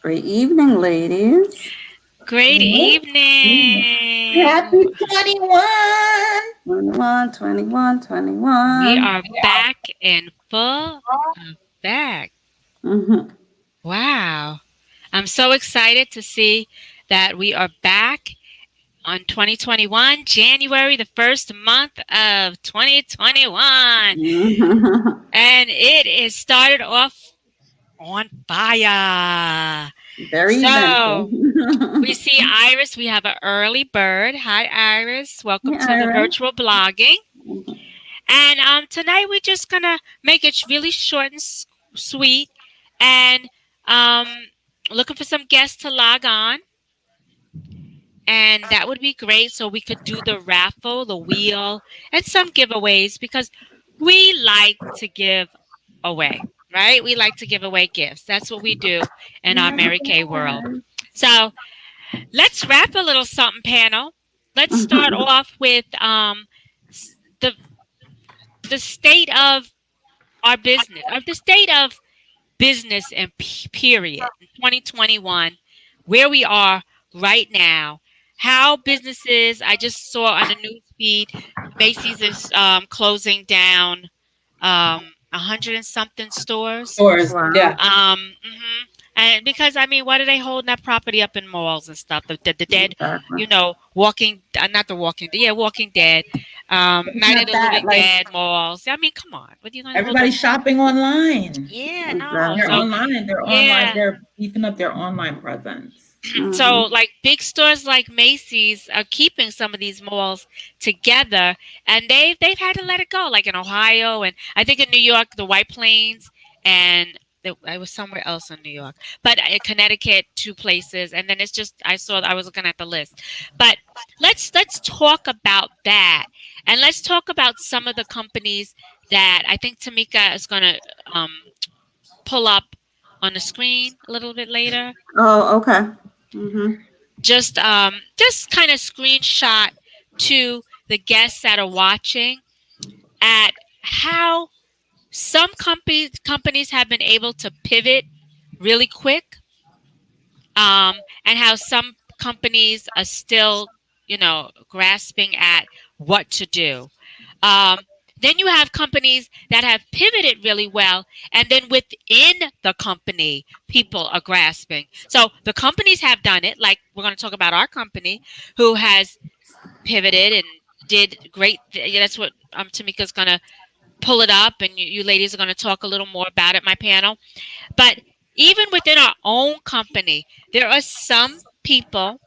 Great evening, ladies. Great Happy evening. 21. 21, 21, We 21. are back in full effect. Mm-hmm. Wow. I'm so excited to see that we are back on 2021, January, the first month of 2021. And it is started off on fire. Very eventful. So we see Iris. We have an early bird. Hi, Iris. Welcome Hey, to the Ira. virtual blogging. And tonight we're just gonna make it really short and sweet, and um, looking for some guests to log on, and that would be great. So we could do the raffle, the wheel, and some giveaways because we like to give away, right? We like to give away gifts. That's what we do in our Mary Kay world. So let's wrap a little something, panel. Let's start off with s- the the state of our business, of the state of business and period in 2021, where we are right now, how businesses, I just saw on the news feed, Macy's is closing down 100 and something stores. Stores. Wow. Yeah. And because I mean, what are they holding that property up in malls and stuff? The dead, Exactly. Walking, not the Walking, yeah, Walking Dead, It's Night of not the that, Living like, Dead malls. I mean, come on, what are you going to hold up? Everybody's shopping online. Yeah, no. They're exactly. So online. They're online. yeah, They're beefing up their online presence. Mm-hmm. so like big stores like Macy's are keeping some of these malls together, and they've had to let it go, like in Ohio, and I think in New York, the White Plains, and I was somewhere else in New York, but Connecticut, two places, and then it's just I was looking at the list, but let's talk about that, and let's talk about some of the companies that I think Tamika is gonna um, pull up on the screen a little bit later. Oh, okay. Mm-hmm. Just kind of screenshot to the guests that are watching at how some companies have been able to pivot really quick, and how some companies are still, grasping at what to do. Um, then you have companies that have pivoted really well, and then within the company, people are grasping. So the companies have done it, like we're going to talk about our company, who has pivoted and did great. Yeah, that's what Tamika's going to pull it up, and you ladies are going to talk a little more about it, my panel. But even within our own company, there are some people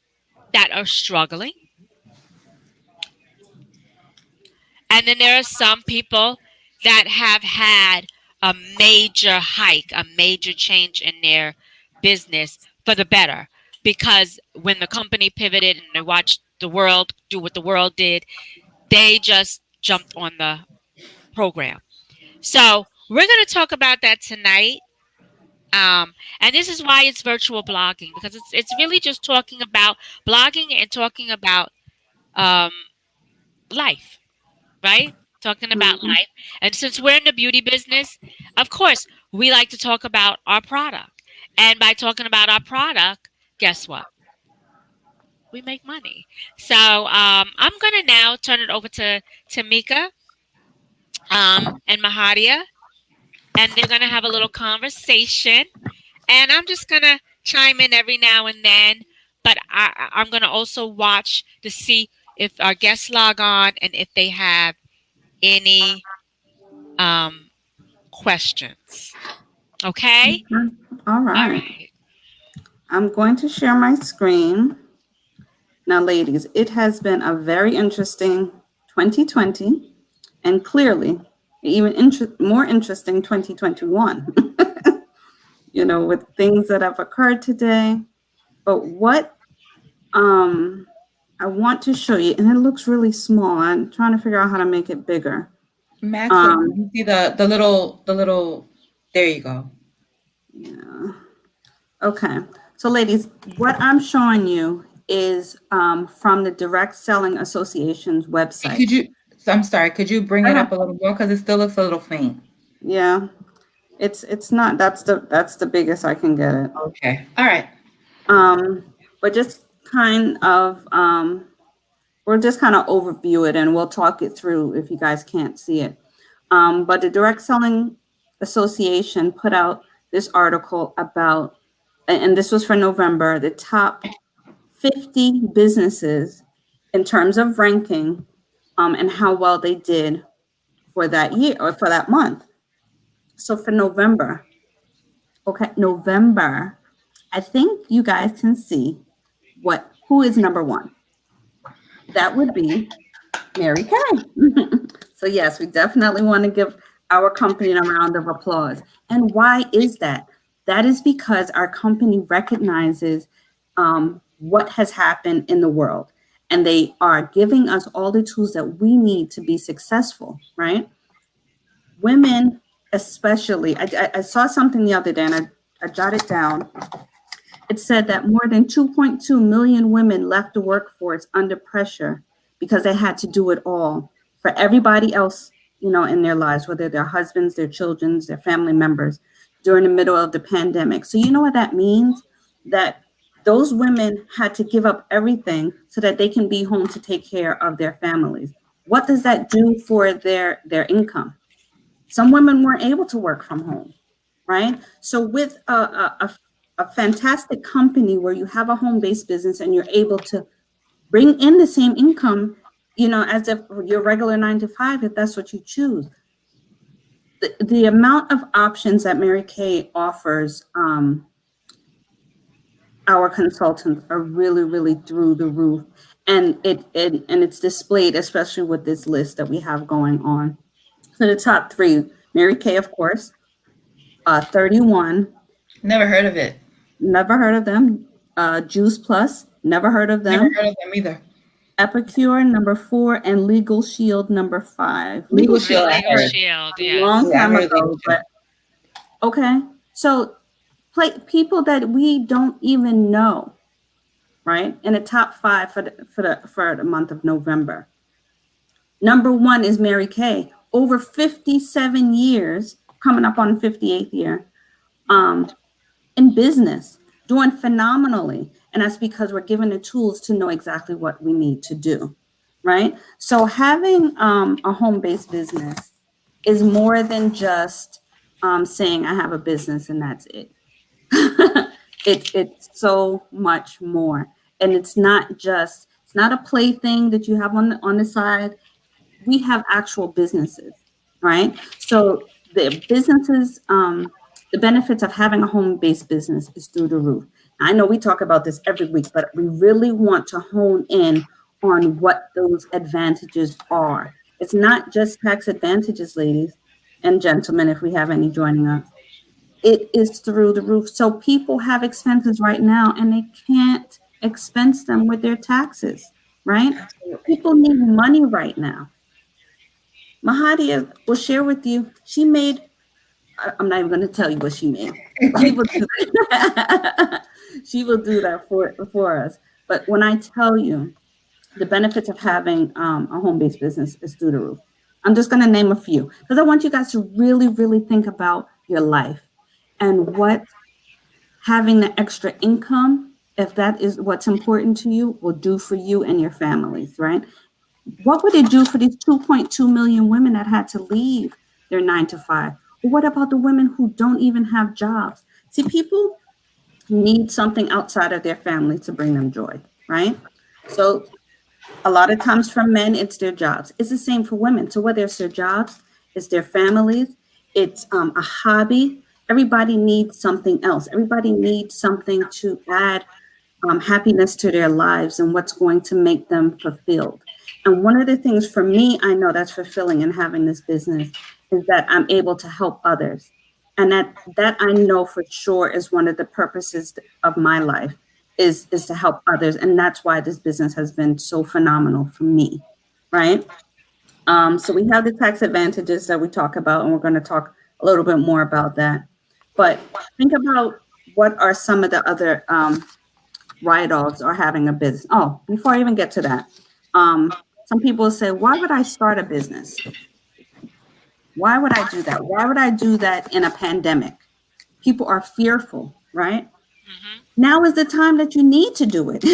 that are struggling, and then there are some people that have had a major hike, a major change in their business for the better. Because when the company pivoted and they watched the world do what the world did, they just jumped on the program. So we're going to talk about that tonight. And this is why it's virtual blogging, because it's really just talking about blogging and talking about um, life, right? Talking about Mm-hmm. life. And since we're in the beauty business, of course, we like to talk about our product. And by talking about our product, guess what? We make money. So I'm going to now turn it over to Tamika and Mahadia, and they're going to have a little conversation. And I'm just going to chime in every now and then. But I'm going to also watch to see if our guests log on and if they have any um, questions. Okay? All All right. right. I'm going to share my screen. Now, ladies, it has been a very interesting 2020 and clearly even more interesting 2021, with things that have occurred today. But what I want to show you, and it looks really small. I'm trying to figure out how to make it bigger. Maxim, Um, you see the little. There you go. yeah. Okay. So, ladies, what I'm showing you is from the Direct Selling Association's Hey, website. could you? So I'm sorry. Could you bring I it know. up a little more because it still looks a little faint. Yeah. It's not, that's the biggest I can get it. Okay. All right. But just kind of, we'll just kind of overview it and we'll talk it through if you guys can't see it. But the Direct Selling Association put out this article about, and this was for November, the top 50 businesses in terms of ranking, and how well they did for that year or for that month. So for November, November, I think you guys can see who is number one. That would be Mary Kay. So yes, we definitely want to give our company a round of applause. And why is that? That is because our company recognizes what has happened in the world, and they are giving us all the tools that we need to be successful, right? Women, especially, I saw something the other day and I jotted down. It said that more than 2.2 million women left the workforce under pressure because they had to do it all for everybody else, in their lives, whether their husbands, their children, their family members, during the middle of the pandemic. So you know what that means? That those women had to give up everything so that they can be home to take care of their families. What does that do for their income? Some women weren't able to work from home, right? So with a fantastic company where you have a home-based business and you're able to bring in the same income, as if your regular 9 to 5, if that's what you choose. The amount of options that Mary Kay offers our consultants are really, really through the roof. And it's displayed, especially with this list that we have going on. So the top 3, Mary Kay, of course, 31. Never heard of it. Never heard of them. Juice Plus, never heard of them. Never heard of them either. Epicure, number 4, and Legal Shield, number 5. Legal Shield, I Legal heard. Shield, A yeah. long Yeah, I time heard ago, Legal but okay. So people that we don't even know, right? In the top 5 for the month of November. Number 1 is Mary Kay, over 57 years, coming up on 58th year, in business, doing phenomenally. And that's because we're given the tools to know exactly what we need to do, right? So having a home-based business is more than just saying I have a business and that's it. It's so much more. And it's not a plaything that you have on the side. We have actual businesses, right? So the businesses, the benefits of having a home-based business is through the roof. I know we talk about this every week, but we really want to hone in on what those advantages are. It's not just tax advantages, ladies and gentlemen, if we have any joining us. It is through the roof. So people have expenses right now and they can't expense them with their taxes, right? People need money right now. Mahadia will share with you, she made, I'm not even going to tell you what she made. She will do that, she will do that for us. But when I tell you the benefits of having a home-based business is through the roof. I'm just going to name a few because I want you guys to really, really think about your life and what having the extra income, if that is what's important to you, will do for you and your families, right? What would it do for these 2.2 million women that had to leave their 9 to 5? Or what about the women who don't even have jobs? See, people need something outside of their family to bring them joy, right? So a lot of times for men, it's their jobs. It's the same for women. So whether it's their jobs, it's their families, it's a hobby, everybody needs something else. Everybody needs something to add happiness to their lives and what's going to make them fulfilled. And one of the things for me, I know that's fulfilling in having this business is that I'm able to help others. And that I know for sure is one of the purposes of my life is to help others. And that's why this business has been so phenomenal for me, right? So we have the tax advantages that we talk about, and we're going to talk a little bit more about that. But think about what are some of the other write-offs or having a business. Oh, before I even get to that, some people say, why would I start a business? Why would I do that? Why would I do that in a pandemic? People are fearful, right? Hmm. Now is the time that you need to do it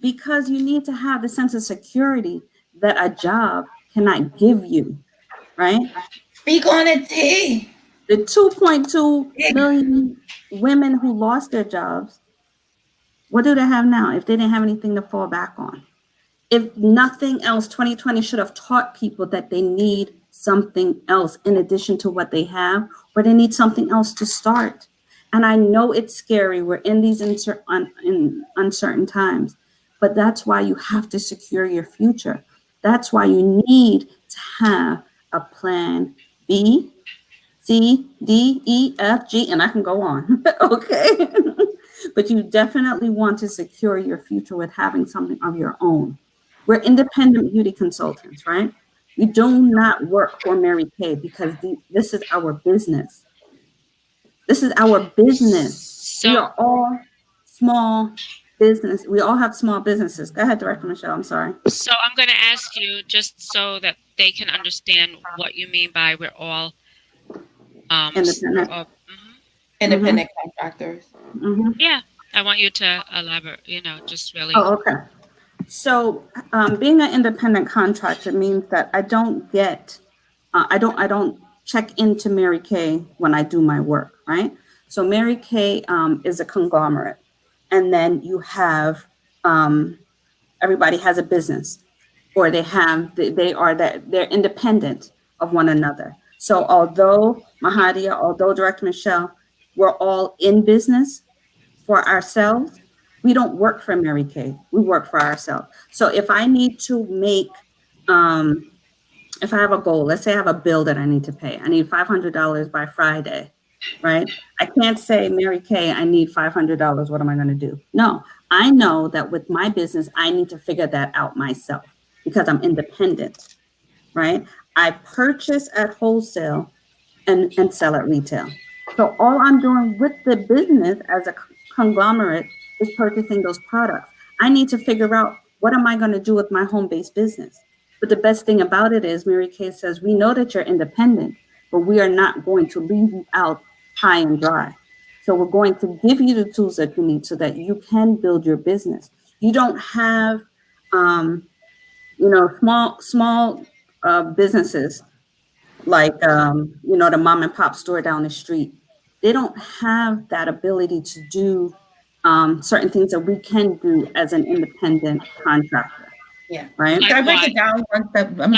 because you need to have the sense of security that a job cannot give you, right? Speak on it, T. The 2.2 million women who lost their jobs, what do they have now if they didn't have anything to fall back on? If nothing else, 2020 should have taught people that they need something else in addition to what they have, or they need something else to start. And I know it's scary. We're in these in uncertain times, but that's why you have to secure your future. That's why you need to have a plan B, C, D, E, F, G, and I can go on. Okay. But you definitely want to secure your future with having something of your own. We're independent beauty consultants, right? We do not work for Mary Kay because this is our business. This is our business. We So, are all small business. We all have small businesses. Go ahead, Director Michelle. I'm sorry. so I'm going to ask you just so that they can understand what you mean by we're all Independent. mhm. Independent contractors. Mhm. Yeah, I want you to elaborate, just really. Oh, okay. So being an independent contractor means that I don't get, I don't check into Mary Kay when I do my work, right? So Mary Kay is a conglomerate, and then you have everybody has a business, or they're independent of one another. So although Mahadia, although Director Michelle, we're all in business for ourselves, we don't work for Mary Kay. We work for ourselves. So if I need to make, if I have a goal, let's say I have a bill that I need to pay, I need $500 by Friday, right? I can't say, Mary Kay, I need $500. What am I going to do? No, I know that with my business, I need to figure that out myself because I'm independent, right? I purchase at wholesale and sell at retail. So all I'm doing with the business as a conglomerate is purchasing those products. I need to figure out, what am I going to do with my home-based business? But the best thing about it is Mary Kay says, we know that you're independent, but we are not going to leave you out high and dry. So we're going to give you the tools that you need so that you can build your business. You don't have, small businesses like, the mom and pop store down the street. They don't have that ability to do certain things that we can do as an independent contractor. Yeah. Right. Like Can I break what? it down one step? I'm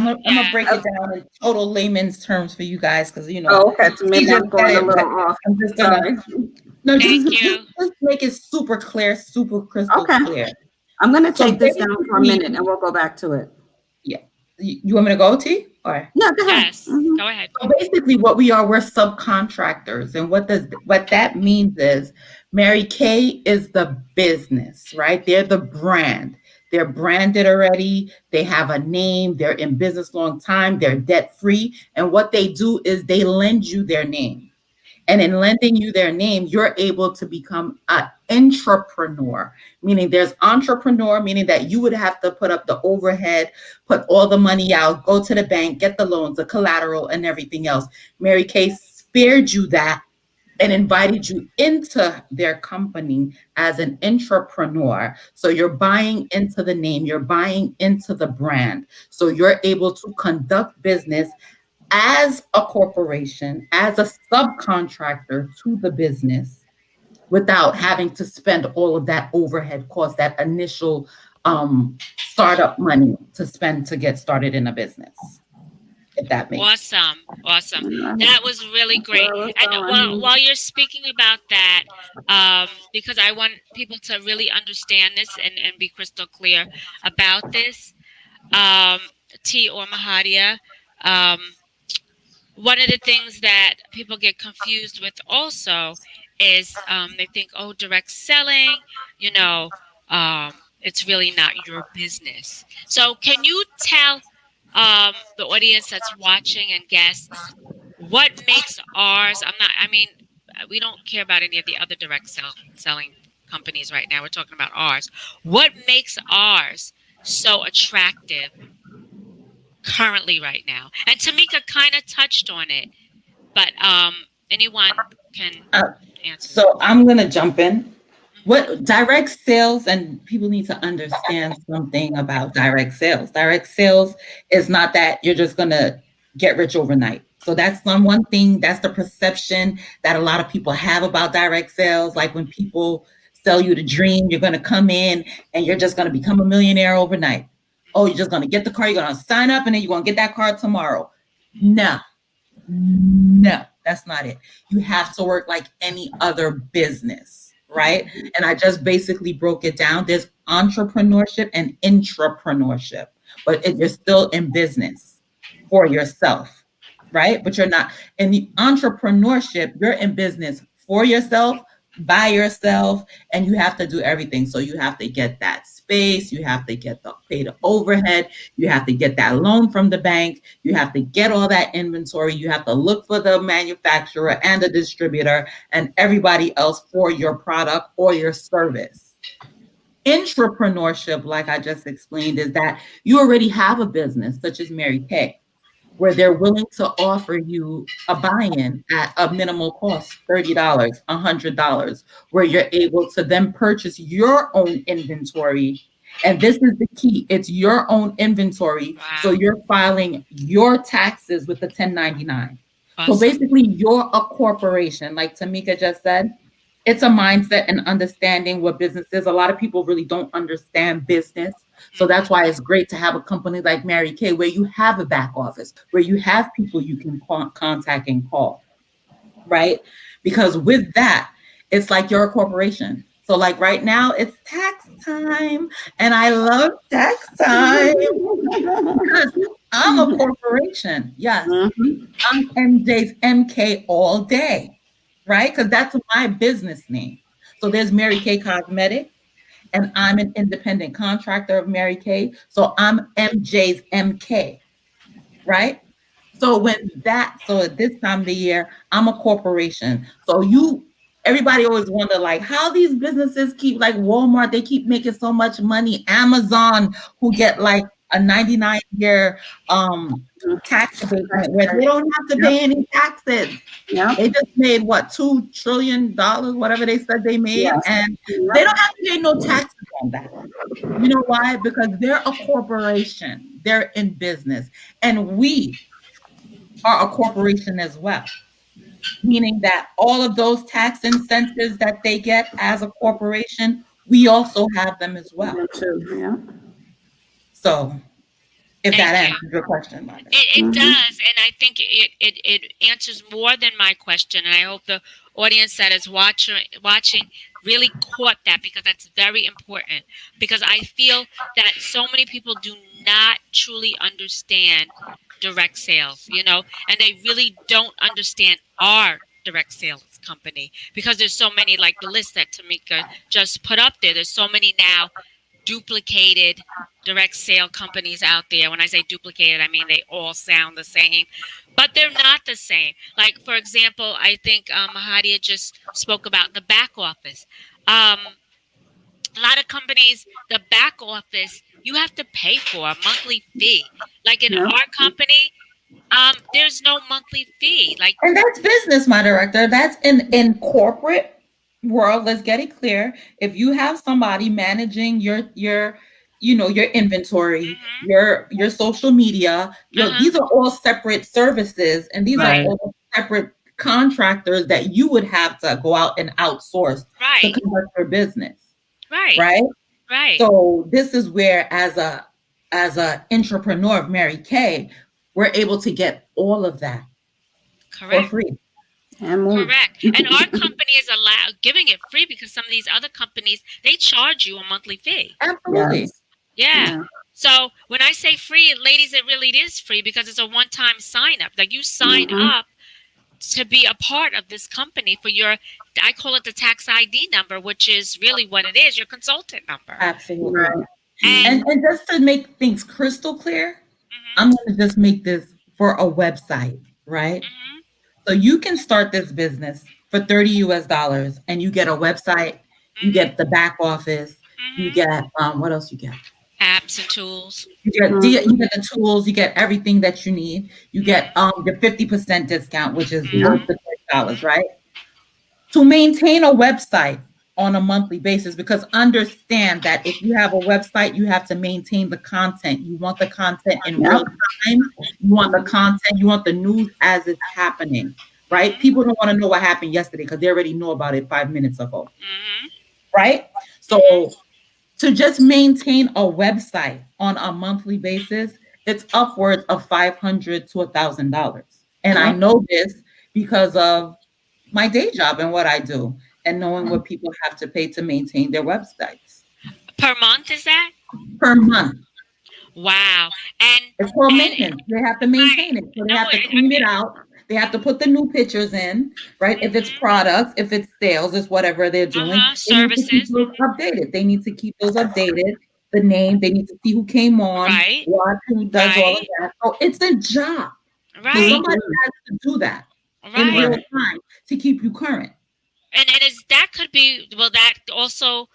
gonna Yeah. break it down in total layman's terms for you guys because Oh, okay. So maybe I'm going a it, little but off. I'm just gonna Sorry. no, Thank just, you. just make it super clear, super crystal Okay. clear. I'm going to So take this down for a basically- minute and we'll go back to it. Yeah. You want me to go, T? Or Yeah, go ahead. Yes. Mhm. Go ahead. so basically what we are, we're subcontractors. And what that means is Mary Kay is the business, right? They're the brand. They're branded already. They have a name. They're in business long time. They're debt free. And what they do is they lend you their name. And in lending you their name, you're able to become an entrepreneur, meaning there's entrepreneur, meaning that you would have to put up the overhead, put all the money out, go to the bank, get the loans, the collateral, and everything else. Mary Kay spared you that and invited you into their company as an entrepreneur. So you're buying into the name, you're buying into the brand. So you're able to conduct business as a corporation, as a subcontractor to the business without having to spend all of that overhead cost, that initial startup money to spend to get started in a business. If that makes Awesome. That was really great. And while you're speaking about that, because I want people to really understand this and be crystal clear about this, T or Mahadia, one of the things that people get confused with also is they think, oh, direct selling, it's really not your business. So can you tell the audience that's watching and guests what makes ours? We don't care about any of the other direct selling companies right now. We're talking about ours. What makes ours so attractive currently right now? And Tamika kind of touched on it, but anyone can Uh, answer. So I'm going to jump in. What direct sales, and people need to understand something about direct sales. Direct sales is not that you're just going to get rich overnight. So that's one thing, that's the perception that a lot of people have about direct sales. Like when people sell you the dream, you're going to come in and you're just going to become a millionaire overnight. Oh, you're just going to get the car, you're going to sign up, and then you're going to get that car tomorrow. No, no, that's not it. You have to work like any other business, right? And I just basically broke it down. There's entrepreneurship and intrapreneurship, but you're still in business for yourself, right? But you're not in the entrepreneurship, you're in business for yourself, by yourself, and you have to do everything. So you have to get that space, you have to pay the overhead, you have to get that loan from the bank, you have to get all that inventory, you have to look for the manufacturer and the distributor and everybody else for your product or your service. Intrapreneurship, like I just explained, is that you already have a business, such as Mary Kay, where they're willing to offer you a buy-in at a minimal cost, $30, $100, where you're able to then purchase your own inventory. And this is the key. It's your own inventory. Wow. So you're filing your taxes with the 1099. Awesome. So basically, you're a corporation, like Tamika just said. It's a mindset and understanding what business is. A lot of people really don't understand business. So that's why it's great to have a company like Mary Kay, where you have a back office, where you have people you can contact and call, right? Because with that, it's like you're a corporation. So like right now, it's tax time, and I love tax time because I'm a corporation. Yes, I'm MJ's MK all day, right? Because that's my business name. So there's Mary Kay Cosmetics, and I'm an independent contractor of Mary Kay. So I'm MJ's MK, right? So at this time of the year, I'm a corporation. So everybody always wonder like how these businesses keep, like Walmart, they keep making so much money. Amazon, who get like a 99-year tax abatement where they don't have to pay any taxes. Yeah. They just made what, $2 trillion, whatever they said they made, Yes. and they don't have to pay no taxes on that. You know why? Because they're a corporation. They're in business, and we are a corporation as well. Meaning that all of those tax incentives that they get as a corporation, we also have them as well. Me too. Yeah. So, if that Thank you. answers your question, Margaret. It Mhm. does, and I think it answers more than my question, and I hope the audience that is watching really caught that, because that's very important. Because I feel that so many people do not truly understand direct sales, and they really don't understand our direct sales company, because there's so many, like the list that Tamika just put up there. There's so many now duplicated direct sale companies out there. When I say duplicated, I mean they all sound the same, but they're not the same. Like, for example, I think Mahadia just spoke about the back office. A lot of companies, the back office, you have to pay for a monthly fee. Like in Yeah. our company, there's no monthly fee. Like, And that's business, my director. That's in corporate world. Let's get it clear. If you have somebody managing your inventory, your social media, these are all separate services, and these Right. are all separate contractors that you would have to go out and outsource to right, conduct your business, right, right? right. So this is where, as a entrepreneur of Mary Kay, we're able to get all of that for Correct. free. And more. Correct. And our company is giving it free, because some of these other companies, they charge you a monthly fee. Absolutely. Yes. Yeah. Yeah. So when I say free, ladies, it really is free, because it's a one-time sign up. Like, you sign up to be a part of this company for I call it the tax ID number, which is really what it is, your consultant number. Absolutely. Right. And And just to make things crystal clear, I'm going to just make this for a website, right? So you can start this business for $30 US, and you get a website, you get the back office, you get what else you get? apps and tools. You get the tools, you get everything that you need. You get the 50% discount, which is worth the $30, right? To maintain a website on a monthly basis, because understand that if you have a website, you have to maintain the content. You want the content in real time. You want the content, you want the news as it's happening, right? People don't want to know what happened yesterday because they already know about it 5 minutes ago, right? So to just maintain a website on a monthly basis, it's upwards of $500 to $1,000. And I know this because of my day job and what I do, and knowing what people have to pay to maintain their websites. Per month, is that? Per month. Wow. And it's called maintenance. They have to maintain it. So they have to clean it out. They have to put the new pictures in, right? If it's products, if it's sales, it's whatever they're doing. Services. They need to keep those updated. They need to keep those updated. The name, they need to see who came on, what, who does all of that. So it's a job. Right. So somebody has to do that in real time to keep you current. And that could be, well, that also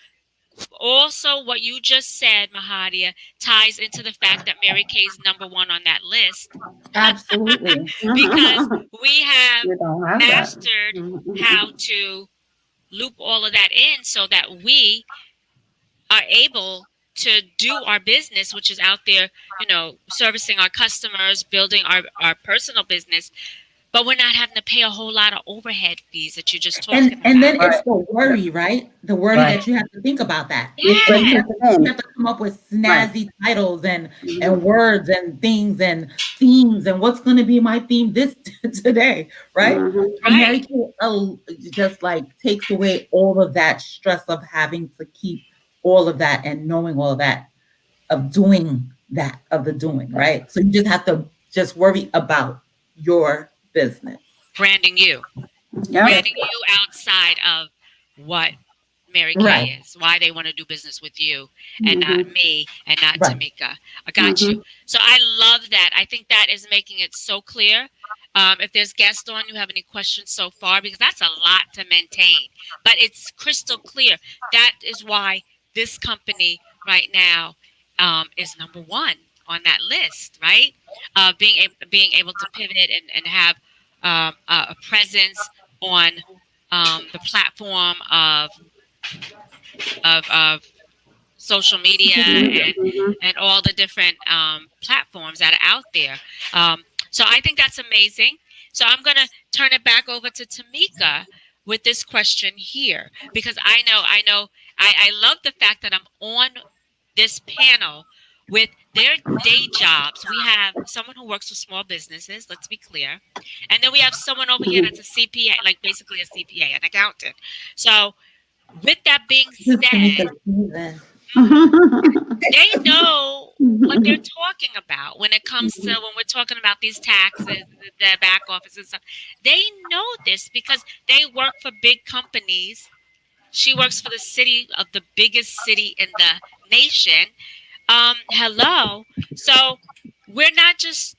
what you just said, Mahadia, ties into the fact that Mary Kay is number one on that list. Absolutely. Because we have mastered how to loop all of that in so that we are able to do our business, which is out there, servicing our customers, building our personal business. But we're not having to pay a whole lot of overhead fees that you just talked about. And then it's the worry, right? The worry that you have to think about that. Yeah. You have to come up with snazzy titles and words and things and themes and what's going to be my theme this today, right? Mary Kay just like takes away all of that stress of having to keep all of that and knowing all of that, of doing that, of the doing, right? So you just have to just worry about your business. Branding you outside of what Mary Kay is, why they want to do business with you and not me and not Tamika. I got you. So I love that. I think that is making it so clear. If there's guests on, you have any questions so far, because that's a lot to maintain, but it's crystal clear. That is why this company right now is number one on that list, right? Being able to pivot and have a presence on the platform of social media and all the different platforms that are out there. So I think that's amazing. So I'm going to turn it back over to Tamika with this question here, because I love the fact that I'm on this panel with their day jobs. We have someone who works for small businesses, let's be clear. And then we have someone over here that's a CPA, like basically a CPA, an accountant. So with that being said, they know what they're talking about when it comes to when we're talking about these taxes, the back office and stuff. They know this because they work for big companies. She works for the city of the biggest city in the nation. Hello. So we're not just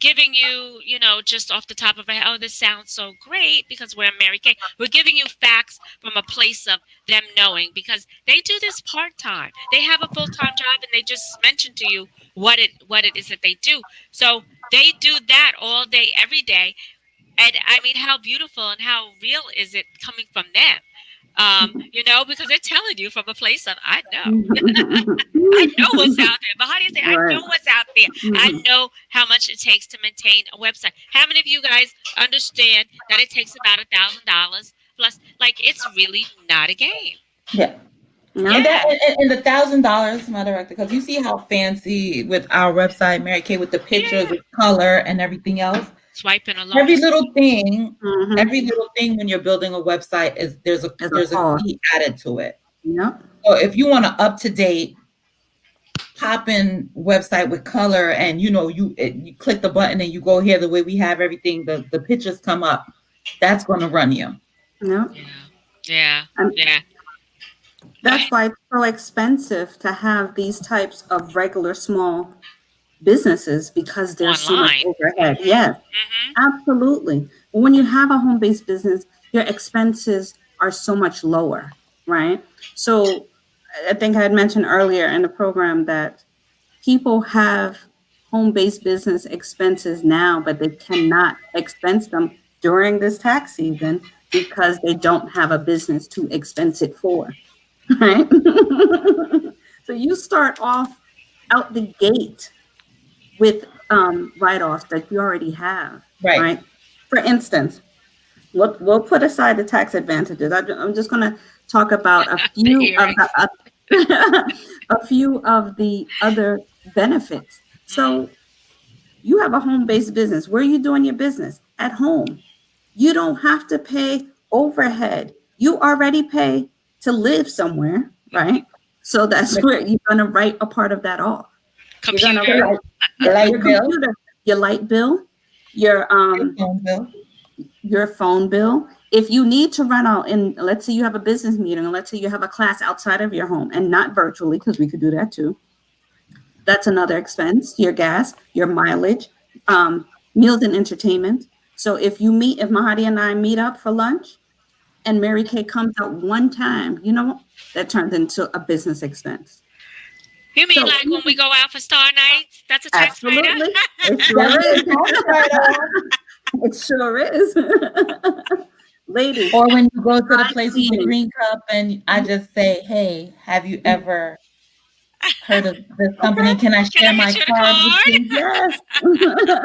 giving you, just off the top of our head, oh, this sounds so great because we're Mary Kay. We're giving you facts from a place of them knowing, because they do this part-time. They have a full-time job, and they just mentioned to you what it is that they do. So they do that all day, every day. And I mean, how beautiful and how real is it coming from them? Because they're telling you from a place of, I know. I know what's out there. But how do you say, I know what's out there? I know how much it takes to maintain a website. How many of you guys understand that it takes about $1,000 plus? Like, it's really not a game. Yeah. And the $1,000, my director, because you see how fancy with our website, Mary Kay, with the pictures, with color and everything else. Swiping along. Every little thing when you're building a website is there's a fee added to it. Yeah. So if you want an up-to-date pop-in website with color, and you click the button and you go here the way we have everything, the pictures come up, that's going to run you. Yeah. That's why it's so expensive to have these types of regular small businesses, because there's so much overhead. Yes, absolutely. When you have a home-based business, your expenses are so much lower, right? So I think I had mentioned earlier in the program that people have home-based business expenses now, but they cannot expense them during this tax season because they don't have a business to expense it for, right? So you start off out the gate with write-offs that you already have, Right. right? For instance, we'll put aside the tax advantages. I'm just going to talk about a few of a few of the other benefits. So you have a home-based business. Where are you doing your business? At home. You don't have to pay overhead. You already pay to live somewhere, right? So that's where you're going to write a part of that off. Computer. You're going to Light your bill. computer, your light bill, your Phone bill. your phone bill. If you need to run out, and let's say you have a business meeting, and let's say you have a class outside of your home and not virtually, because we could do that too. That's another expense, your gas, your mileage, meals and entertainment. So if Mahadi and I meet up for lunch and Mary Kay comes out one time, you know, that turns into a business expense. You mean So- like when we go out for star nights? That's a tax write-off? Absolutely. It sure is. It sure is. Ladies. Or when you go to the Dry place with the cleaning. green cup and I just say, hey, have you ever heard of this company? Can I share I my get you the card with you?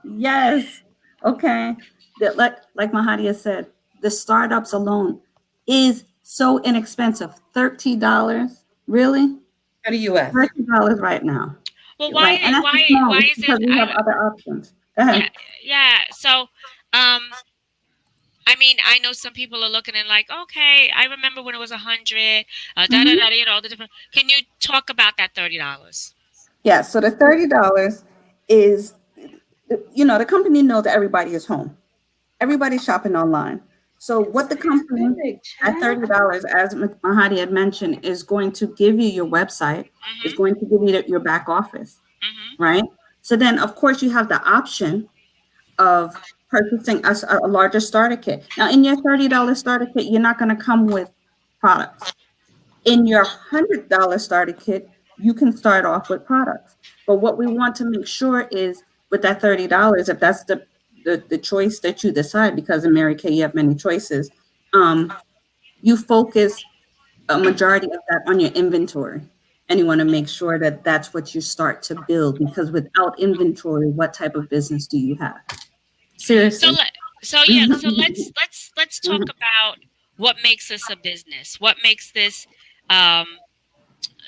Yes. Yes. Okay. Like Mahadia said, the startups alone is so inexpensive. $30. Really? For the US. $30 right now. Well, Right. And that's just small, why is because we have it? other options. Go ahead. Yeah. So, I mean, I know some people are looking and like, okay, I remember when it was 100, you know, all the different. Can you talk about that $30? Yeah. So the $30 is, you know, the company knows that everybody is home. Everybody's shopping online. So what the company at $30, as Mahadi had mentioned, is going to give you your website, is going to give you your back office, right? So then, of course, you have the option of purchasing a larger starter kit. Now, in your $30 starter kit, you're not going to come with products. In your $100 starter kit, you can start off with products. But what we want to make sure is with that $30, if that's the choice that you decide, because in Mary Kay, you have many choices, you focus a majority of that on your inventory. And you want to make sure that that's what you start to build, because without inventory, what type of business do you have? Seriously. So let's talk about what makes this a business. What makes this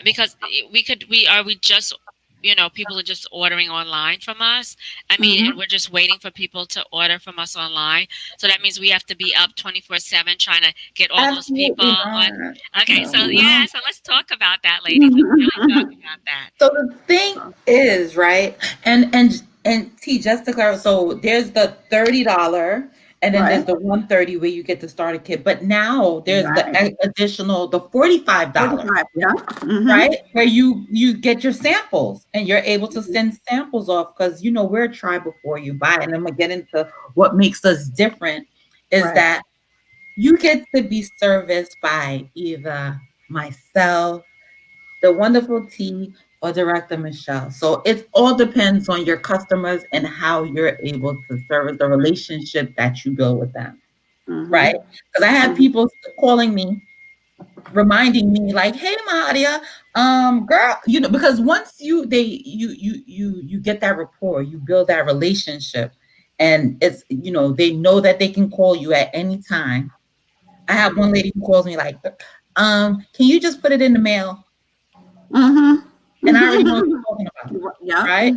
because are we just, you know, people are just ordering online from us. I mean, and we're just waiting for people to order from us online. So that means we have to be up 24/7 trying to get all those people on. Okay, so let's talk about that, ladies. Let's really talk about that. So the thing is, right, and T, just to clarify, so there's the $30, and then there's the $130 where you get the starter kit. But now there's the additional, the $45, right, where you get your samples and you're able to send samples off, because you know we're a try before you buy. And I'm gonna get into what makes us different is that you get to be serviced by either myself, the wonderful T, or Director Michelle. So it all depends on your customers and how you're able to service the relationship that you build with them, right? Because I have people calling me, reminding me like, "Hey, Mahadia, girl, you know," because once you get that rapport, you build that relationship, and it's, you know, they know that they can call you at any time. I have one lady who calls me like, "Can you just put it in the mail?" And I already know what you're talking about, right?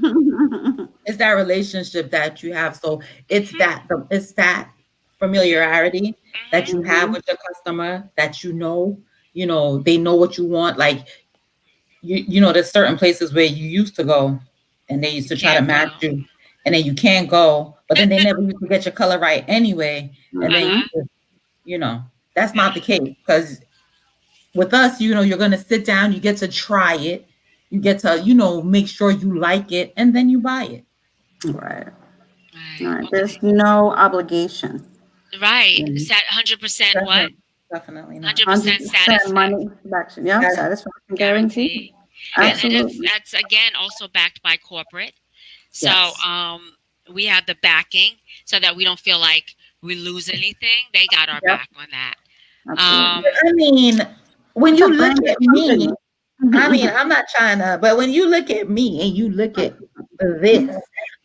It's that relationship that you have. So it's that familiarity that you have with your customer, that you know, they know what you want. Like, you know, there's certain places where you used to go and they used to try to match you, and then you can't go, but then they never used to get your color right anyway. And then, you know, that's not the case, because with us, you know, you're going to sit down, you get to try it. You get to, you know, make sure you like it, and then you buy it. Right. There's no obligation. Right. Is that 100% what? Definitely not. 100% satisfaction. Money satisfaction. Yeah, satisfaction guarantee. Absolutely. That's again also backed by corporate. So Yes. we have the backing so that we don't feel like we lose anything. They got our Yep. back on that. Absolutely. I mean, when It's a you look branded at me, company. I mean, I'm not trying to, but when you look at me and you look at this,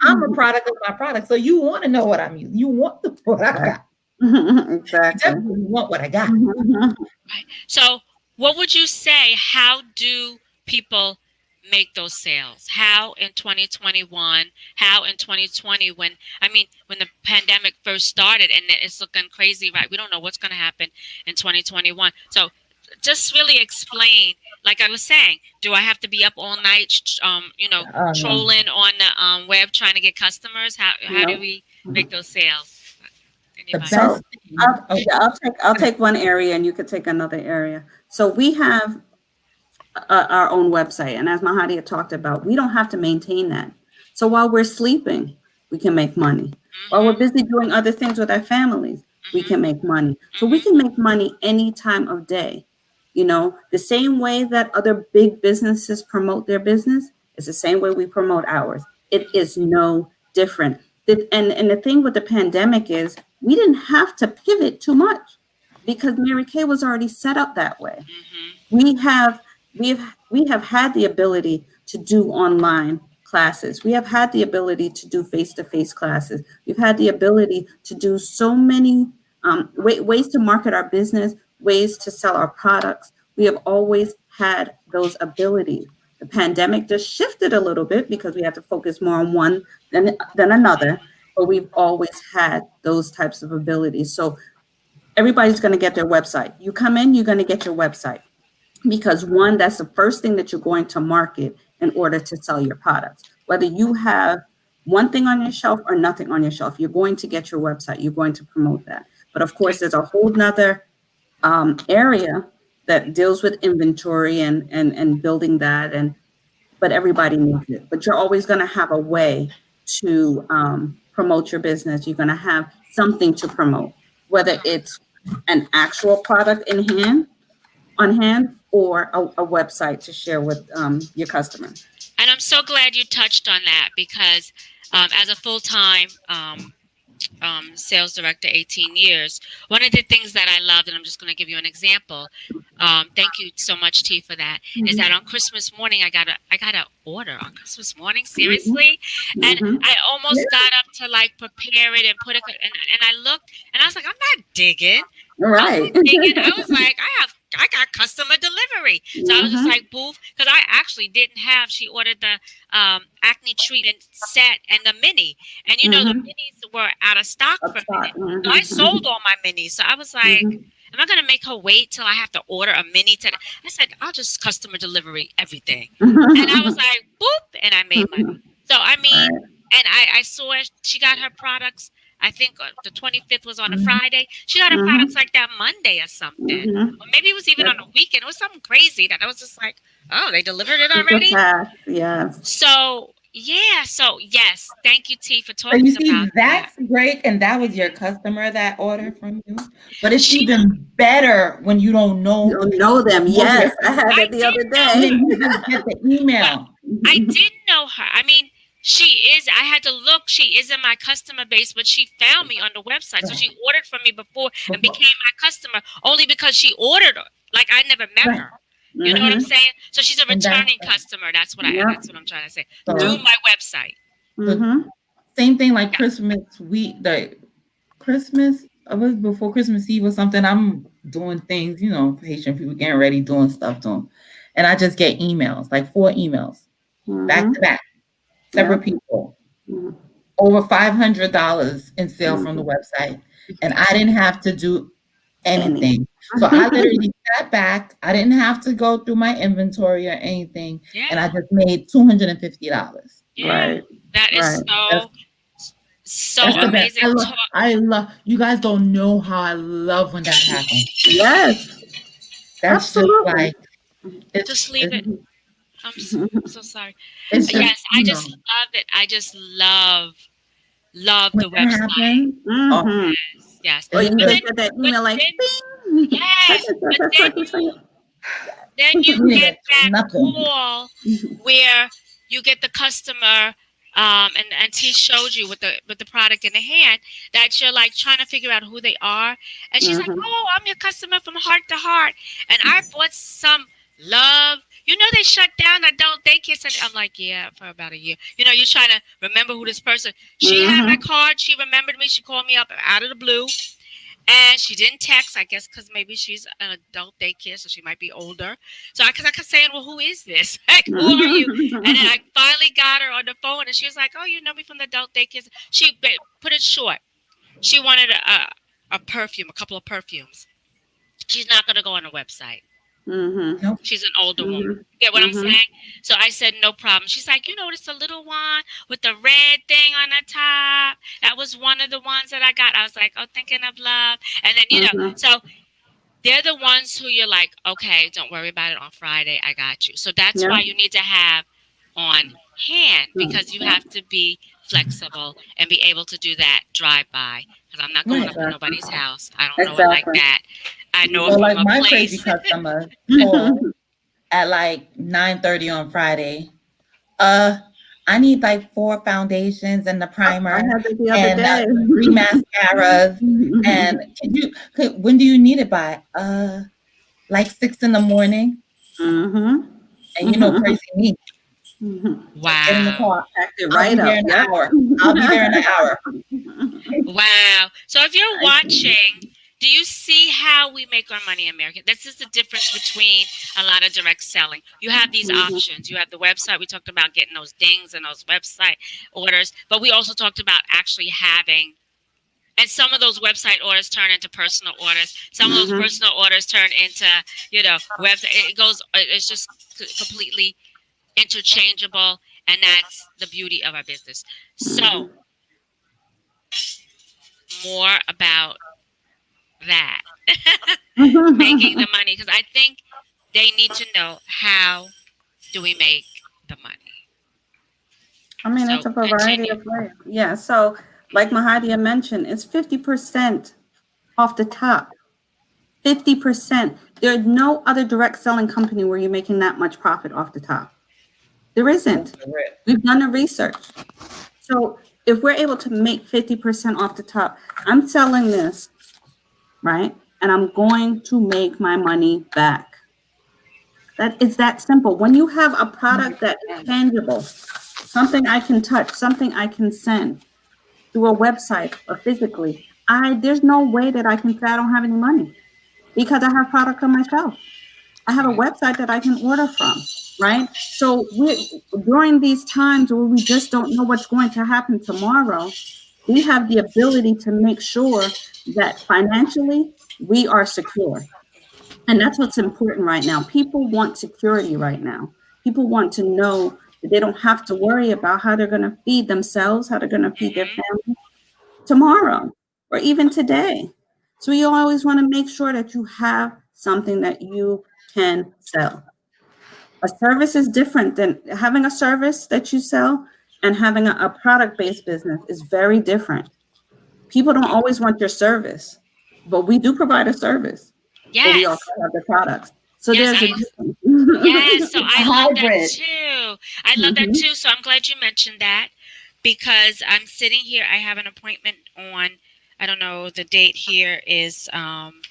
I'm a product of my product. So you want to know what I'm using. You want what I got. You Exactly. definitely want what I got. Right. So what would you say? How do people make those sales? How in 2021? How in 2020? When when the pandemic first started and it's looking crazy, right? We don't know what's going to happen in 2021. So just really explain. Like I was saying, do I have to be up all night, No. trolling on the web trying to get customers? How do No. we make those sales? The Anybody? So best thing. Okay. I'll take one area and you could take another area. So we have our own website, and as Mahadi had talked about, we don't have to maintain that. So while we're sleeping, we can make money. While we're busy doing other things with our families, we can make money. So we can make money any time of day. You know, the same way that other big businesses promote their business is the same way we promote ours. It is no different. And the thing with the pandemic is we didn't have to pivot too much because Mary Kay was already set up that way. We have we have had the ability to do online classes. We have had the ability to do face-to-face classes. We've had the ability to do so many ways to market our business, ways to sell our products. We have always had those abilities. The pandemic just shifted a little bit because we had to focus more on one than another, but we've always had those types of abilities. So everybody's going to get their website. You come in, you're going to get your website because one, that's the first thing that you're going to market in order to sell your products. Whether you have one thing on your shelf or nothing on your shelf, you're going to get your website. You're going to promote that. But of course, there's a whole nother area that deals with inventory and building that. But everybody needs it. But you're always going to have a way to promote your business. You're going to have something to promote, whether it's an actual product on hand or a website to share with your customer. And I'm so glad you touched on that because as a full-time sales director, 18 years, one of the things that I loved, and I'm just going to give you an example. Thank you so much, T, for that. Is that on Christmas morning, I got an order on Christmas morning, seriously, and I almost got up to like prepare it and put it, and I looked, and I was like, I'm not digging. Right. I was like, I got customer delivery. So I was just like, boof, because I actually didn't have, she ordered the acne treatment set and the mini. And you know, the minis were out of stock for minutes. So I sold all my minis. So I was like, am I going to make her wait till I have to order a mini today? I said, I'll just customer delivery everything. And I was like, boop, and I made money. So I mean, and I saw she got her products. I think the 25th was on a Friday. She got her products like that Monday or something. Or maybe it was even on a weekend. It was something crazy that I was just like, oh, they delivered it already? Yeah. So, yeah. So, yes. Thank you, T, for talking You see, about that. that's great. And that was your customer that ordered from you. But it's even better when you don't know. You don't know them. Yes. I had it the other day. You just get the email. I didn't know her. I mean, I had to look, she is in my customer base, but she found me on the website. So she ordered from me before and became my customer only because she ordered her. Like I never met her. You know what I'm saying? So she's a returning customer. That's what I'm trying to say. Through my website. Same thing like Christmas week, Christmas, it was before Christmas Eve or something. I'm doing things, you know, Haitian people getting ready, doing stuff to them. And I just get emails, like 4 emails back to back. Several people, over $500 in sale from the website, and I didn't have to do anything. So I literally sat back. I didn't have to go through my inventory or anything, and I just made $250. Right. That is so amazing. I love. You guys don't know how I love when that happens. Yes, that's absolutely. Just leave it. I'm so sorry. Yes, I just love it. I just love the website. Oh, yes. Or you get that email like, yes. then you We didn't get that nothing. call where you get the customer, and T showed you with the product in the hand, that you're like trying to figure out who they are, and she's like, Mhm. "Oh, I'm your customer from Heart to Heart, and I bought some love. You know they shut down adult daycare center." I'm like, "Yeah, for about a year." You know, you're trying to remember who this person. She had my Mhm. card. She remembered me. She called me up out of the blue. And she didn't text, I guess, because maybe she's an adult daycare, so she might be older. So I kept saying, "Well, who is this? Like, who are you?" And then I finally got her on the phone, and she was like, "Oh, you know me from the adult daycare." She put it short. She wanted a perfume, a couple of perfumes. She's not going to go on the website. Mhm. Nope. She's an older woman. Mhm. You get what I'm Mhm. saying? So I said, "No problem." She's like, "You notice the little one with the red thing on the top? That was one of the ones that I got." I was like, "Oh, thinking of love." And then, Mhm. so they're the ones who you're like, "Okay, don't worry about it on Friday. I got you." So that's Yeah. why you need to have on hand, Mhm. because you have to be flexible and be able to do that drive by. Because I'm not going Right. up to Exactly. nobody's house. I don't know it like Exactly. that. I know it Or from like a my crazy place. customer called at like 9:30 on Friday. I need like 4 foundations and the I primer had that the other and day. 3 mascaras. And when do you need it by? Like 6 in the morning. Mhm. And you know, Mhm. crazy me. Mhm. Like, get in the Wow. car. Packed it I'll be right there up. in an Yep. hour. I'll be there in an hour. Wow. So if you're I see. watching, do you see how we make our money in America? This is the difference between a lot of direct selling. You have these Mhm. options. You have the website. We talked about getting those dings and those website orders, but we also talked about actually having, and some of those website orders turn into personal orders. Some of those Mhm. personal orders turn into, web. It goes. It's just completely interchangeable, and that's the beauty of our business. So Mhm. more about that. Making the Mhm. money, because I think they need to know, how do we make the money. I mean, it's So a variety continue. of ways. Yeah. So, like Mahadia mentioned, it's 50% off the top. 50%. There's no other direct selling company where you're making that much profit off the top. There Off isn't. the rip. We've done the research. So if we're able to make 50% off the top, I'm selling this, right? And I'm going to make my money back. That is that simple. When you have a product that is tangible, something I can touch, something I can send through a website or physically, there's no way that I can say I don't have any money because I have product on my shelf. I have a Right. website that I can order from, right? So during these times where we just don't know what's going to happen tomorrow, we have the ability to make sure that financially we are secure. And that's what's important right now. People want security right now. People want to know that they don't have to worry about how they're going to feed themselves, how they're going to feed their Hmm. family tomorrow or even today. So you always want to make sure that you have something that you can sell. A service is different than having a service that you sell, and having a product-based business is very different. People don't always want your service, but we do provide a service, but we also Yes. have the products. So Yes. there's a Yes. So difference. A I love that hybrid. too. I love that Mhm. too. So I'm glad you mentioned that, because I'm sitting here. I have an appointment on. I don't know, the date here is um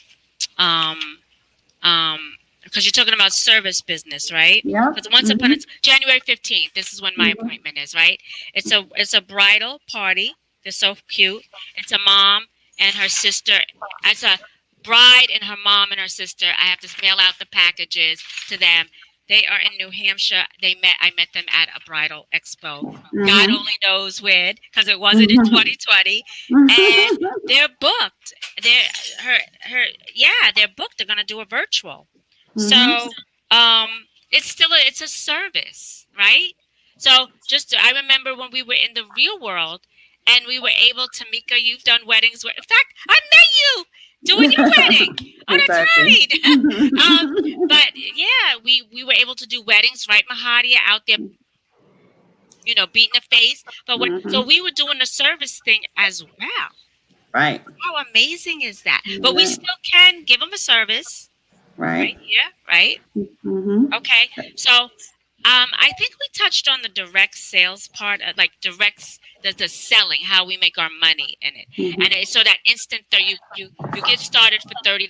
because you're talking about service business, right? Yep. Because once upon a Mhm. January 15th, this is when my Mhm. appointment is, right? It's a bridal party. They're so cute. It's a mom and her sister. It's a bride and her mom and her sister. I have to mail out the packages to them. They are in New Hampshire. I met them at a bridal expo. God Mhm. only knows when, because it wasn't in Mhm. 2020. And they're booked. They're yeah, they're booked. They're gonna do a virtual. Mhm. So it's a service, right? So I remember when we were in the real world, and we were able to, Mika, you've done weddings where, in fact, I met you doing your wedding. Oh, that's Exactly. right. But yeah, we were able to do weddings, right, Mahadia, out there, beating the face. So Mhm. we were doing the service thing as well. Right. How amazing is that? But we Right. still can give them a service. Right. right here, right? Mm-hmm. Okay. So I think we touched on the direct sales part, like the selling, how we make our money in it, Mm-hmm. and so that instant you get started for $30,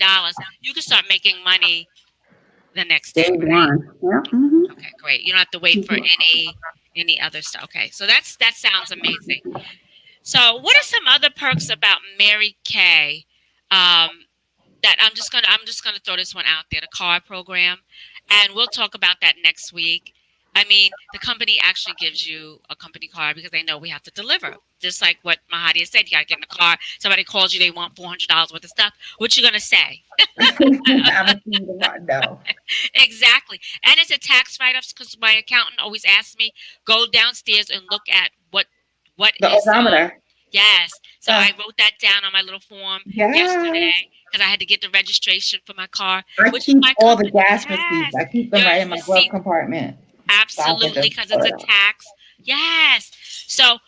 you can start making money the next Day day, right? one. Yeah. Mm-hmm. Okay, great. You don't have to wait for any other stuff. Okay, so that sounds amazing. So, what are some other perks about Mary Kay? That I'm just gonna throw this one out there, the card program, and we'll talk about that next week. I mean, the company actually gives you a company card because they know we have to deliver. Just like what Mahadi has said, you gotta get in the car. Somebody calls you, they want $400 worth of stuff. What you gonna say? I haven't seen the one, no. Exactly, and it's a tax write-off because my accountant always asks me go downstairs and look at what The is odometer. yes. So Uh, I wrote that down on my little form yes. yesterday because I had to get the registration for my car, I which keep my all the company gas has. receipts. I keep them Your right in my glove receipt, compartment. absolutely, because it's a tax. Yes. So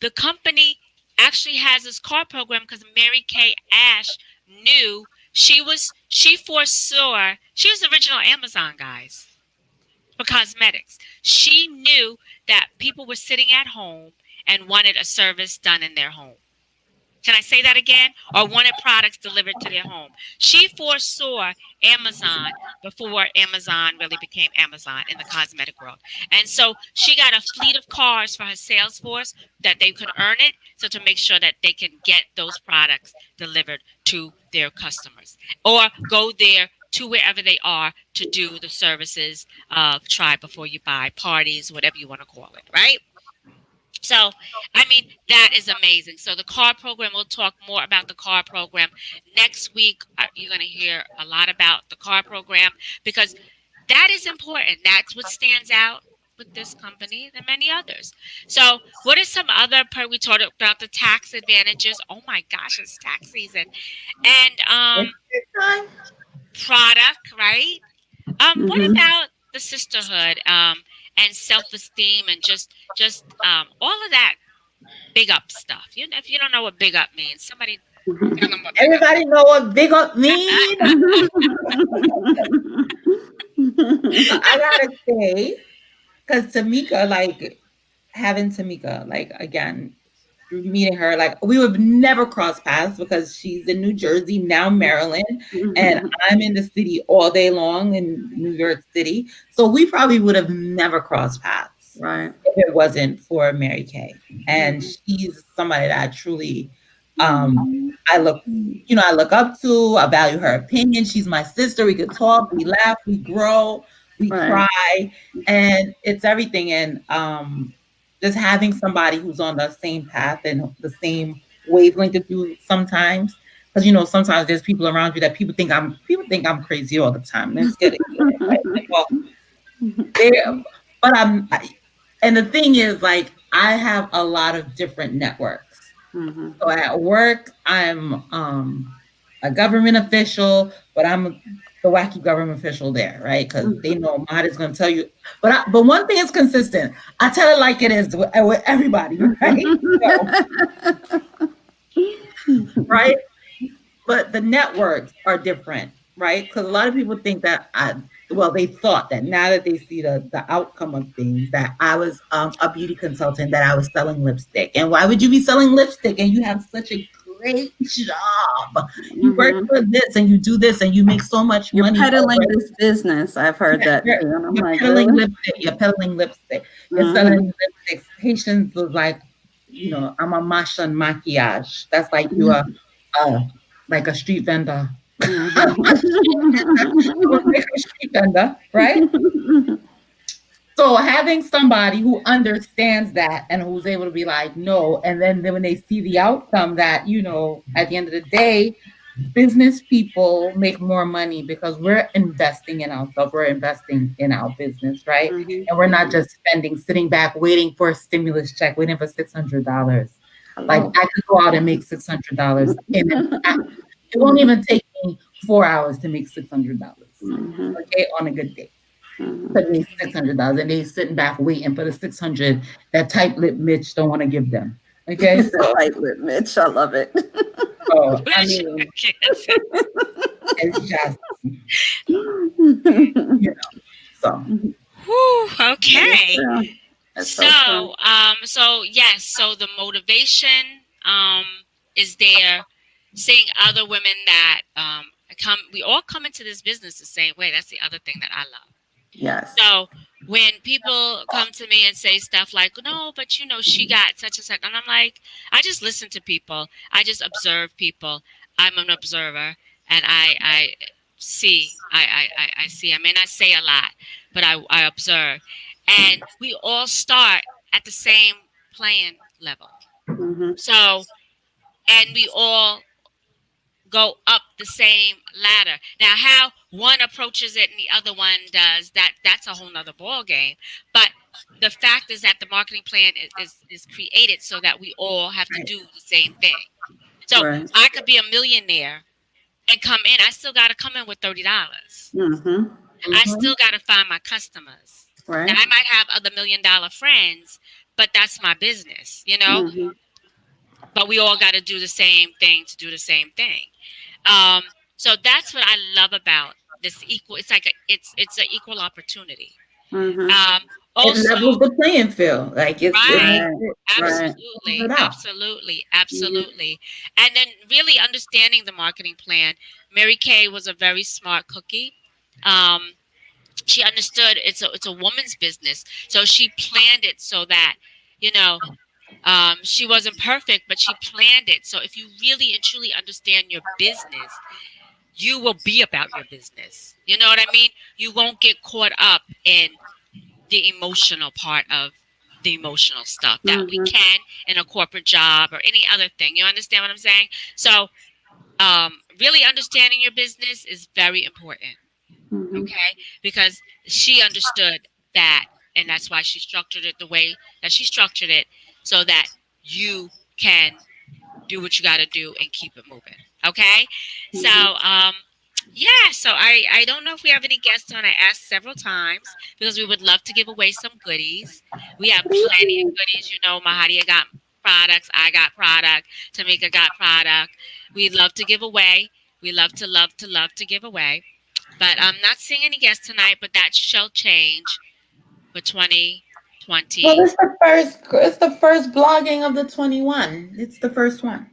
the company actually has this card program because Mary Kay Ash knew she foresaw she was the original Amazon guys for cosmetics. She knew that people were sitting at home and wanted a service done in their home. Can I say that again? Or wanted products delivered to their home. She foresaw Amazon before Amazon really became Amazon in the cosmetic world. And so she got a fleet of cars for her sales force that they could earn it, so to make sure that they can get those products delivered to their customers or go there to wherever they are to do the services of try before you buy, parties, whatever you want to call it, right? So, I mean, that is amazing. So the card program, we'll talk more about the card program. Next week, you're going to hear a lot about the card program because that is important. That's what stands out with this company and many others. So what are some other, we talked about the tax advantages. Oh my gosh, it's tax season. And It's time. product, right? What Mm-hmm. about the sisterhood and self-esteem and just all of that big up stuff? You know, if you don't know what big up means, somebody tell them what big up. Everybody know what big up means. I gotta say, because Tamika, like having Tamika, like again, through meeting her, like we would never cross paths because she's in New Jersey, now Maryland, and I'm in the city all day long in New York City. So we probably would have never crossed paths Right. if it wasn't for Mary Kay. And she's somebody that I truly I look up to. I value her opinion. She's my sister. We could talk, we laugh, we grow, we Right. cry, and it's everything. And just having somebody who's on the same path and the same wavelength of you sometimes. Because sometimes there's people around you that people think I'm crazy all the time. Let's get it. Right? Like, well, but and the thing is, like, I have a lot of different networks. Mm-hmm. So at work, I'm a government official, but I'm the wacky government official there, right? Because they know Mahad is going to tell you. But one thing is consistent. I tell it like it is with everybody, right? So, right? But the networks are different, right? Because a lot of people think that they thought that now that they see the outcome of things, that I was a beauty consultant, that I was selling lipstick. And why would you be selling lipstick? And you have such a great job. You work for this and you do this and you make so much You're money. peddling this business. I've heard that too. And I'm You're like, peddling really? lipstick. You're peddling lipstick. You're selling lipsticks. Haitians was like, I'm a mash and maquillage. That's like you are like a street vendor. Like a street vendor, right? So having somebody who understands that and who's able to be like, no, and then when they see the outcome that, at the end of the day, business people make more money because we're investing in ourselves, we're investing in our business, right? Mm-hmm. And we're not just sitting back, waiting for a stimulus check, waiting for $600. Like I could go out and make $600 it won't even take me 4 hours to make $600. Okay, on a good day. But they $600 and they sitting back waiting for the 600 that tight lip Mitch don't want to give them. Okay, so tight lip Mitch, I love it. so I mean, it's just So Whew, okay. Yeah. That's so true. So the motivation is there, seeing other women that we all come into this business the same way. That's the other thing that I love. Yes. So when people come to me and say stuff like, no, but you know, she got such and such, and I'm like, I just listen to people. I just observe people. I'm an observer, and I see. I see. I may not say a lot, but I observe. And we all start at the same playing level. Mm-hmm. So, and we all go up the same ladder. Now, how one approaches it and the other one does, that's a whole nother ball game. But the fact is that the marketing plan is created so that we all have to do the same thing. So Right. I could be a millionaire and come in. I still got to come in with $30. Mm-hmm. I still got to find my customers. Right. Now, I might have other $1 million friends, but that's my business, you know? Mm-hmm. But we all got to do the same thing to do the same thing. So that's what I love about this equal. It's like it's an equal opportunity. Mm-hmm. it Also, levels the playing field. Like it's Right. Right. absolutely. And then really understanding the marketing plan. Mary Kay was a very smart cookie. She understood it's a woman's business, so she planned it so that, you know, she wasn't perfect, but she planned it. So if you really and truly understand your business, you will be about your business. You know what I mean? You won't get caught up in the emotional part of the emotional stuff that we can in a corporate job or any other thing. You understand what I'm saying? So really understanding your business is very important. Mm-hmm. Okay? Because she understood that, and that's why she structured it the way that she structured it, so that you can do what you got to do and keep it moving. Okay? So, so I don't know if we have any guests on. I asked several times because we would love to give away some goodies. We have plenty of goodies. You know, Mahadia got products. I got product. Tamika got product. We love to give away. We love to give away. But I'm not seeing any guests tonight, but that shall change for 2020. Well, it's the first blogging of the 21. It's the first one.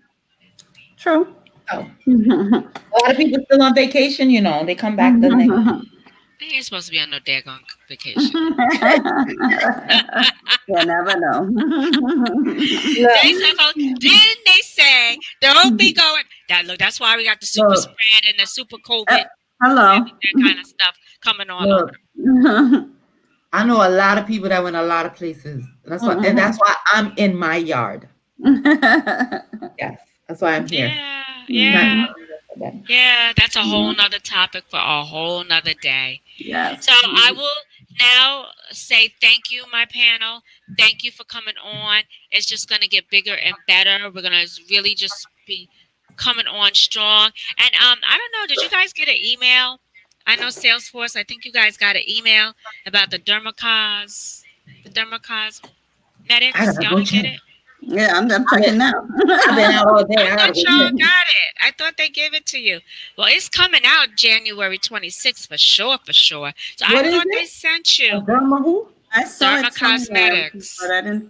True. Oh. A lot of people still on vacation, you know. They come back the next. They ain't supposed to be on no daggone vacation. You never know. Didn't they say don't be going? That's why we got the super spread and the super COVID. Hello. And that kind of stuff coming on. Look, I know a lot of people that went a lot of places. That's why, and that's why I'm in my yard. Yes, that's why I'm here. Yeah, that's a whole nother topic for a whole nother day. Yes. So I will now say thank you, my panel. Thank you for coming on. It's just going to get bigger and better. We're going to really just be coming on strong. And I don't know, did you guys get an email? I know Salesforce, I think you guys got an email about the Dermacos medics. Y'all didn't get it? Yeah, I'm checking now. I've been out all day. I thought y'all got it. I thought they gave it to you. Well, it's coming out January 26th for sure. So what I thought they sent you. Derma who? I saw Derma it somewhere, Cosmetics. but I didn't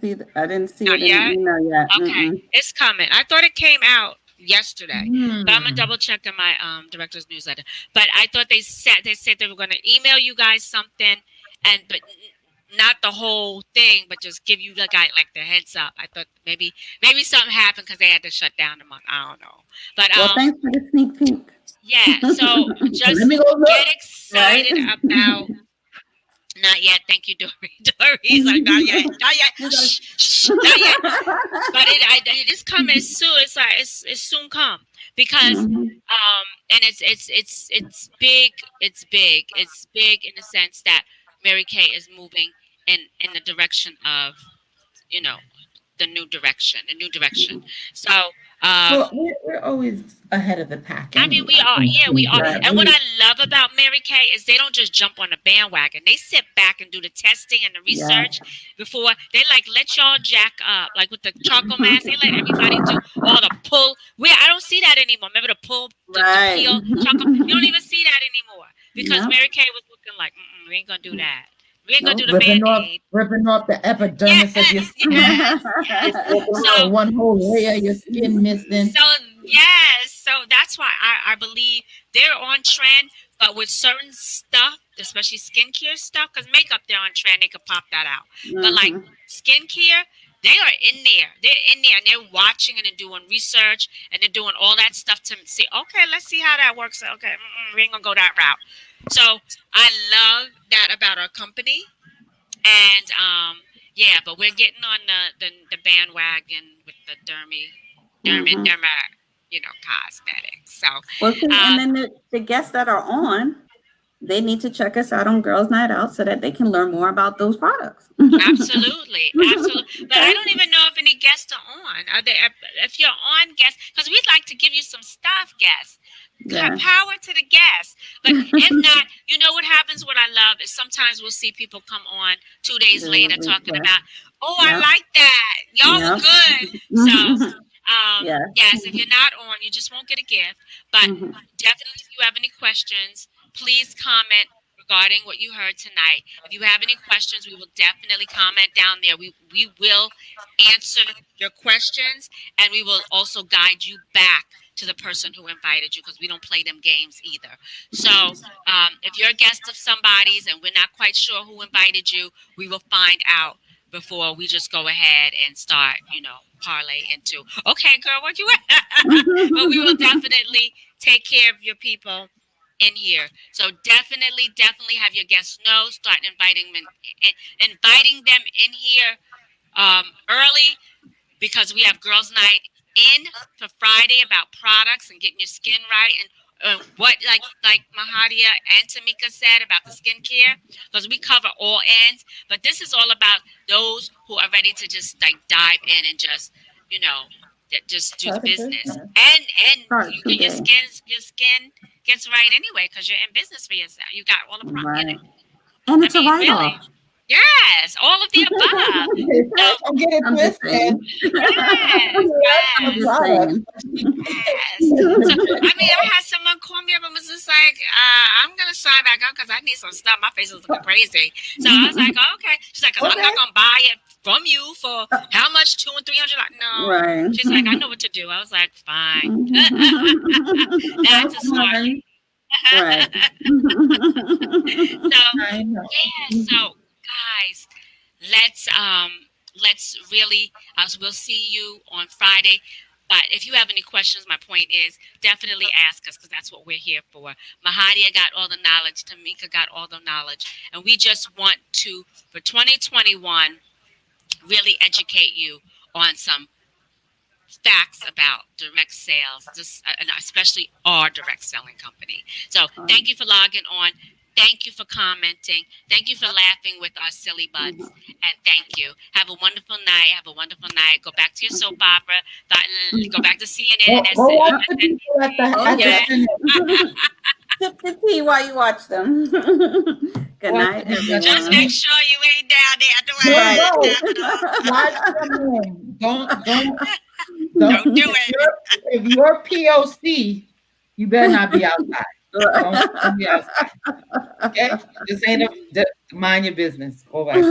see it Not in the yet? email yet. Okay, it's coming. I thought it came out yesterday, Hmm. but I'm gonna double check in my director's newsletter. But I thought they said they were gonna email you guys something, but not the whole thing, but just give you like the heads up. I thought maybe something happened because they had to shut down the month. I don't know. But Well, thanks for the sneak peek. yeah. So just Let me go look. get excited about. Not yet. Thank you, Dory. Dory's like, not yet. Shh, not yet. But it is coming soon. It's like it's soon come because and it's big. It's big in the sense that Mary Kay is moving in the direction of, you know, the new direction. So Well, we're always ahead of the pack. I mean, we are. Yeah, we are. Right. And what I love about Mary Kay is they don't just jump on the bandwagon. They sit back and do the testing and the research before they let y'all jack up. Like with the charcoal mask, they let everybody do all the pull. I don't see that anymore. Remember the pull, the peel, charcoal? You don't even see that anymore. because Yep. Mary Kay was looking like, we ain't gonna do that. We ain't gonna Nope. do the Ripping off, Band-Aid. ripping off the epidermis of your Yes, skin. yes, yes. So, One whole layer of your skin missing. so yes, so that's why I believe they're on trend, but with certain stuff, especially skincare stuff, because makeup they're on trend, they could pop that out. But like Mhm. skincare, they are in there. They're in there and they're watching and they're doing research and they're doing all that stuff to see, okay, let's see how that works. Okay, we ain't gonna go that route. So I love that about our company. And yeah, but we're getting on the bandwagon with the Mhm. cosmetics. So Well, see, and then the guests that are on, they need to check us out on Girls Night Out so that they can learn more about those products. absolutely, absolutely. But I don't even know if any guests are on. Are they? If you're on, guests, because we'd like to give you some stuff, guests. Yeah. Power to the guests. But if not, you know what happens? What I love is sometimes we'll see people come on 2 days Yeah, later we- talking yeah. about, oh, I Yep. like that. Y'all were Yep. good. So, Yeah. yes, if you're not on, you just won't get a gift. But Mhm. definitely, if you have any questions, please comment regarding what you heard tonight. If you have any questions, we will definitely comment down there. We will answer your questions, and we will also guide you back to the person who invited you, because we don't play them games either. So if you're a guest of somebody's and we're not quite sure who invited you, we will find out before we just go ahead and start, parlay into, okay, girl, what you at? But we will definitely take care of your people in here. So definitely have your guests know. Start inviting them in here early, because we have Girls Night in for Friday about products and getting your skin right, and what like Mahadia and Tamika said about the skincare, because we cover all ends. But this is all about those who are ready to just like dive in and just just do the Start a business, business. and Start you get your today. skin gets right anyway, because you're in business for yourself. You got all the Right. And it's a really, write-off. yes, all of the above. Don't get it I'm just twisted. saying. Yes, I'm yes. just saying. Yes. So, I had someone call me up and was just like, I'm going to sign back up because I need some stuff. My face is looking crazy. So I was like, oh, okay. She's like, because I'm not going to buy it from you for how much? $200 and $300? Like, no. Right. She's like, I know what to do. I was like, fine. That's a smart. Right. So, I know. yeah, so guys, let's really we'll see you on Friday. But if you have any questions, my point is definitely ask us, because that's what we're here for. Mahadia got all the knowledge, Tamika got all the knowledge, and we just want to, for 2021, really educate you on some facts about direct sales, and especially our direct selling company. So thank you for logging on. Thank you for commenting. Thank you for laughing with our silly butts. And thank you. Have a wonderful night. Have a wonderful night. Go back to your soap opera. Go back to CNN. Go watch the people at Yeah. the Sip the tea while you watch them. Good night, everyone. Just make sure you ain't down there. Watch them in. Don't Don't do it. If you're POC, you better not be outside. Don't be outside. Okay? This ain't mind your business. Go back.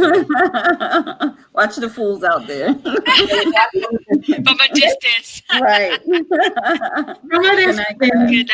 Watch the fools out there. From a distance. Right. Good night. Good night.